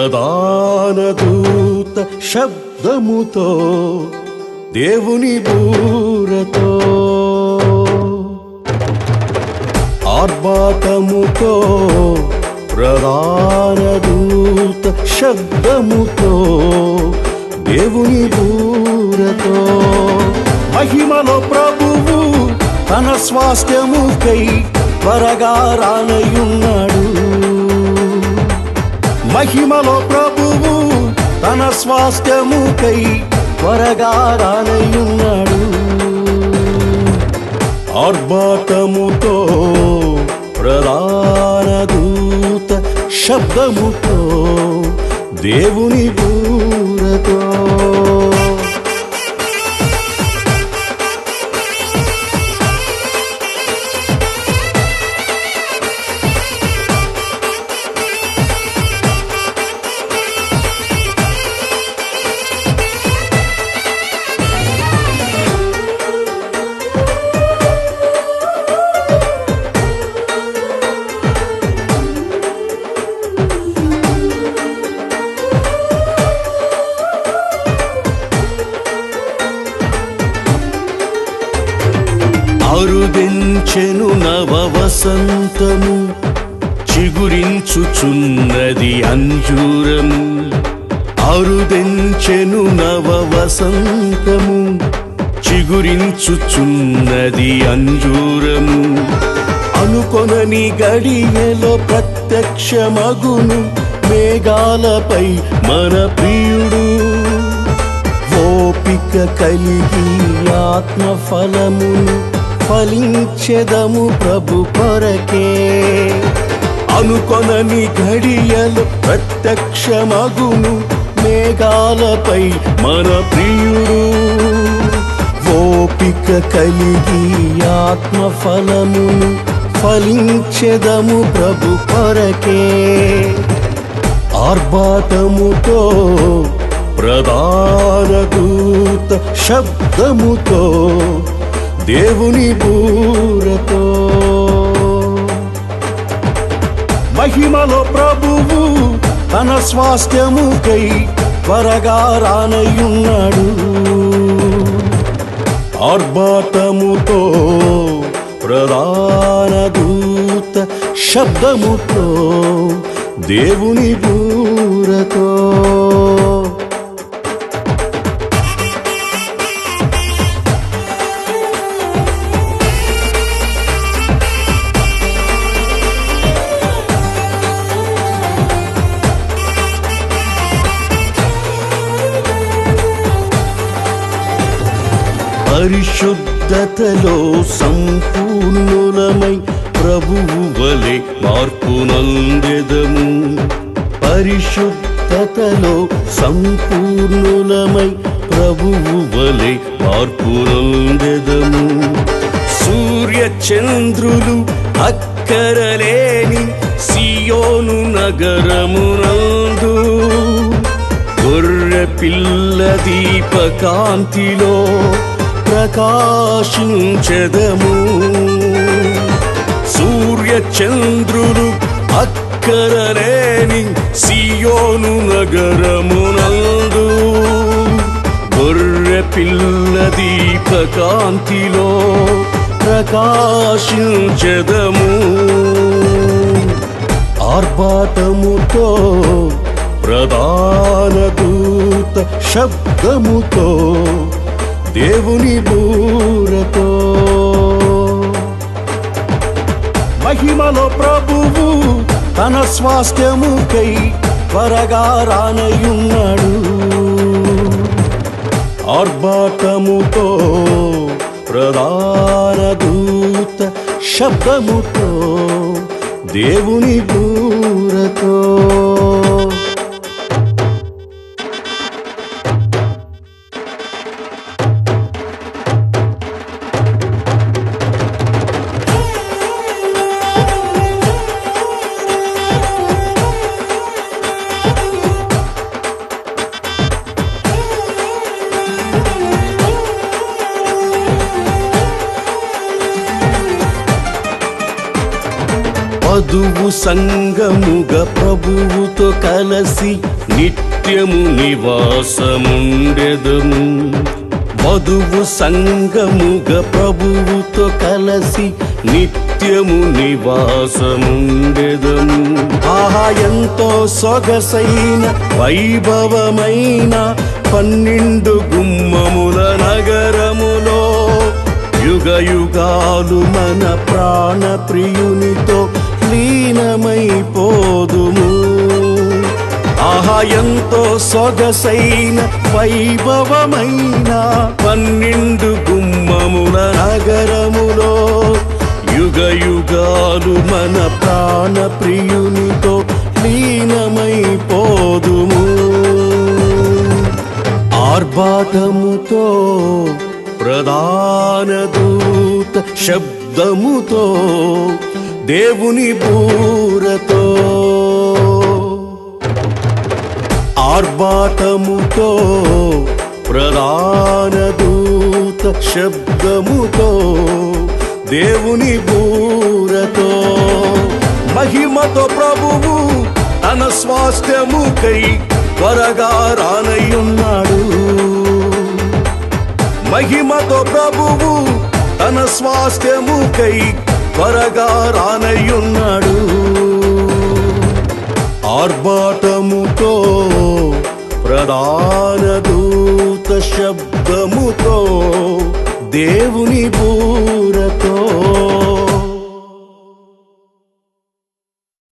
ప్రధాన దూత శబ్దముతో దేవుని బూరతో ఆర్భాటముతో ప్రధాన దూత శబ్దముతో దేవుని బూరతో మహిమలో ప్రభువు తన స్వాస్థ్యముకై త్వరగా రానయున్నాడు. మహిమలో ప్రభువు తన స్వాస్థ్యముకై త్వరగా రానయున్నాడు. ఆర్భాటముతో ప్రధాన దూత శబ్దముతో దేవుని బూరతో అరుదించెను నవ వసంతము, చిగురించుచున్నది అంజూరము. అరుదించెను నవ వసంతము, చిగురించుచున్నది అంజూరము. అనుకొనని గడియలో ప్రత్యక్షమగును మేఘాలపై మన ప్రియుడు. ఓపిక కలిగి ఆత్మఫలమును ఫలించెదము ప్రభు కొరకే. అనుకొనని ఘడియలు ప్రత్యక్షమగును మేఘాలపై మన ప్రియుడు. ఓపిక కలిగి ఆత్మఫలమును ఫలించెదము ప్రభు కొరకే. ఆర్భాటముతో ప్రధాన దూత శబ్దముతో దేవుని బూరతో మహిమలో ప్రభువు తన స్వాస్థ్యముకై త్వరగా రానయున్నాడు. ఆర్భాటముతో ప్రధాన దూత శబ్దముతో దేవుని బూరతో పరిశుద్ధతలో సంపూర్ణులమై ప్రభువు వలె మార్పునందెదము. పరిశుద్ధతలో సంపూర్ణులమై ప్రభువు వలె మార్పునందెదము. సూర్య చంద్రులు అక్కరలేని సియోను నగరమునందు గొర్రె పిల్ల దీపకాంతిలో ప్రకాశించెదము. సూర్య చంద్రులు అక్కరలేని సియోను నగరమునందు గొర్రె పిల్ల దీపకాంతిలో ప్రకాశించెదము. ఆర్భాటముతో ప్రధాన దూత శబ్దముతో దేవుని బూరతో మహిమలో ప్రభువు తన స్వాస్థ్యముకై త్వరగా రానయున్నాడు. ఆర్భాటముతో ప్రధాన దూత శబ్దముతో దేవుని బూరతో వధువు సంగముగా ప్రభువుతో కలసి నిత్యము నివాసముండెదము. వధువు సంగముగా ప్రభువుతో కలసి నిత్యము నివాసముండెదము. ఆహా ఎంతో సొగసైన వైభవమైన 12 గుమ్మముల నగరములో యుగ యుగాలు మన ప్రాణ ప్రియునితో లీనమైపోదుము. ఆహా ఎంతో సొగసైన వైభవమైన 12 గుమ్మముల నగరములో యుగ యుగాలు మన ప్రాణ ప్రియునితో లీనమైపోదుము. ఆర్భాటముతో ప్రధాన దూత శబ్దముతో దేవుని బూరతో, ఆర్భాటముతో ప్రధాన దూత శబ్దముతో దేవుని బూరతో మహిమతో ప్రభువు తన స్వాస్థ్యముకై త్వరగా రానయ్యున్నాడు. మహిమతో ప్రభువు తన స్వాస్థ్యముకై త్వరగా రానయ్యున్నాడు. ఆర్భాటముతో ప్రధాన దూత శబ్దముతో దేవుని బూరతో